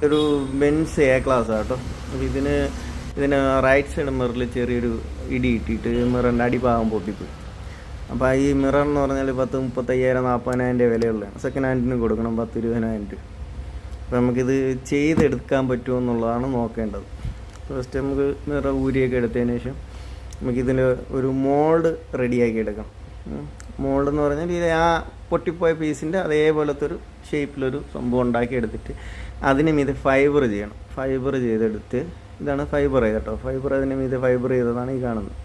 ഒരു Benz A class കേട്ടോ. അപ്പോൾ ഇതിന് റൈറ്റ് സൈഡ് മിററിൽ ചെറിയൊരു ഇടി ഇട്ടിട്ട് മിററിൻ്റെ അടിഭാഗം പൊട്ടിപ്പോയി. അപ്പോൾ ഈ മിറർ എന്ന് പറഞ്ഞാൽ 35,000-40,000 വിലയുള്ളതാണ്. സെക്കൻഡ് ഹാൻഡിന് കൊടുക്കണം 10-20,000. അപ്പോൾ നമുക്കിത് ചെയ്തെടുക്കാൻ പറ്റുമോ എന്നുള്ളതാണ് നോക്കേണ്ടത്. ഫസ്റ്റ് നമുക്ക് മിറർ ഊരിയൊക്കെ എടുത്തതിന് ശേഷം നമുക്കിതിൽ ഒരു മോൾഡ് റെഡിയാക്കി എടുക്കണം. മോൾഡ് എന്ന് പറഞ്ഞാൽ ഇത് ആ പൊട്ടിപ്പോയ പീസിൻ്റെ അതേപോലത്തെ ഒരു ഷേപ്പിലൊരു സംഭവം ഉണ്ടാക്കി എടുത്തിട്ട് അതിന് മീതെ ഫൈബർ ചെയ്യണം. ഫൈബർ ചെയ്തെടുത്ത് ഇതാണ് ഫൈബർ കേട്ടോ. ഫൈബർ അതിന് മീതെ ഫൈബർ ചെയ്തതാണ് ഈ കാണുന്നത്.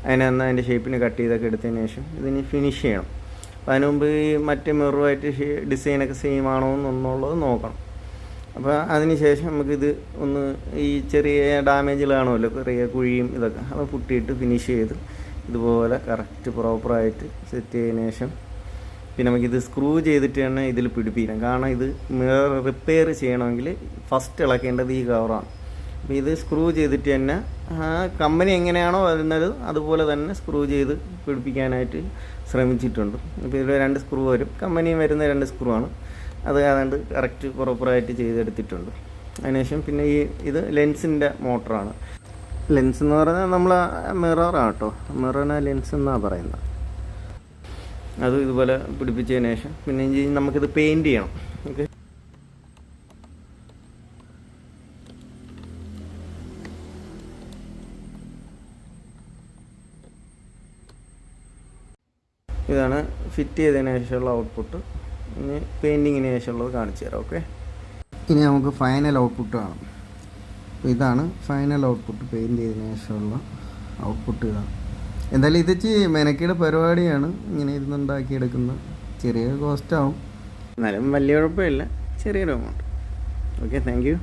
അതിൻ്റെ ഷേപ്പിന് കട്ട് ചെയ്തൊക്കെ എടുത്തതിന് ശേഷം ഇതിന് ഫിനിഷ് ചെയ്യണം. അപ്പോൾ അതിന് മുമ്പ് ഈ മറ്റേ മിററുമായിട്ട് ഡിസൈനൊക്കെ സെയിം ആണോ എന്നുള്ളത് നോക്കണം. അപ്പോൾ അതിന് ശേഷം നമുക്കിത് ഒന്ന് ഈ ചെറിയ ഡാമേജുകൾ കാണുമല്ലോ, ചെറിയ കുഴിയും ഇതൊക്കെ, അത് പുട്ടിയിട്ട് ഫിനിഷ് ചെയ്ത് ഇതുപോലെ കറക്റ്റ് പ്രോപ്പറായിട്ട് സെറ്റ് ചെയ്തതിന് ശേഷം പിന്നെ നമുക്കിത് സ്ക്രൂ ചെയ്തിട്ട് തന്നെ ഇതിൽ പിടിപ്പിക്കണം. കാരണം ഇത് മിറർ റിപ്പയർ ചെയ്യണമെങ്കിൽ ഫസ്റ്റ് ഇളക്കേണ്ടത് ഈ കവറാണ്. അപ്പോൾ ഇത് സ്ക്രൂ ചെയ്തിട്ട് തന്നെ ആ കമ്പനി എങ്ങനെയാണോ വരുന്നത് അതുപോലെ തന്നെ സ്ക്രൂ ചെയ്ത് പിടിപ്പിക്കാനായിട്ട് ശ്രമിച്ചിട്ടുണ്ട്. അപ്പോൾ ഇതിൽ 2 സ്ക്രൂ വരും. കമ്പനിയും വരുന്ന 2 സ്ക്രൂ ആണ്. അത് ഏതാണ്ട് കറക്റ്റ് പ്രോപ്പറായിട്ട് ചെയ്തെടുത്തിട്ടുണ്ട്. അതിനുശേഷം പിന്നെ ഇത് ലെൻസിൻ്റെ മോട്ടറാണ്. ലെൻസ് എന്ന് പറഞ്ഞാൽ നമ്മൾ മിററാണ് കേട്ടോ. മിററിനെ ലെൻസ് എന്നാണ് പറയുന്നത്. അത് ഇതുപോലെ പിടിപ്പിച്ചതിന് ശേഷം പിന്നെ നമുക്കിത് പെയിൻറ്റ് ചെയ്യണം. ഓക്കെ, ഇതാണ് ഫിറ്റ് ചെയ്തതിന് ശേഷമുള്ള ഔട്ട്പുട്ട്. ഇനി പെയിൻറ്റിങ്ങിന് ശേഷമുള്ളത് കാണിച്ചു തരാം. ഓക്കെ, ഇനി നമുക്ക് ഫൈനൽ ഔട്ട്പുട്ട് കാണാം. ഇതാണ് ഫൈനൽ ഔട്ട്പുട്ട്. പെയിൻറ്റ് ചെയ്തതിന് ശേഷമുള്ള ഔട്ട്പുട്ട് ഇതാണ്. എന്തായാലും ഇത് മെനക്കേട് പരിപാടിയാണ്. ഇങ്ങനെ ഇരുന്നുണ്ടാക്കിയെടുക്കുന്ന ചെറിയ കോസ്റ്റ് ആവും, എന്നാലും വലിയ കുഴപ്പമില്ല, ചെറിയൊരു എമൗണ്ട്. Okay, thank you.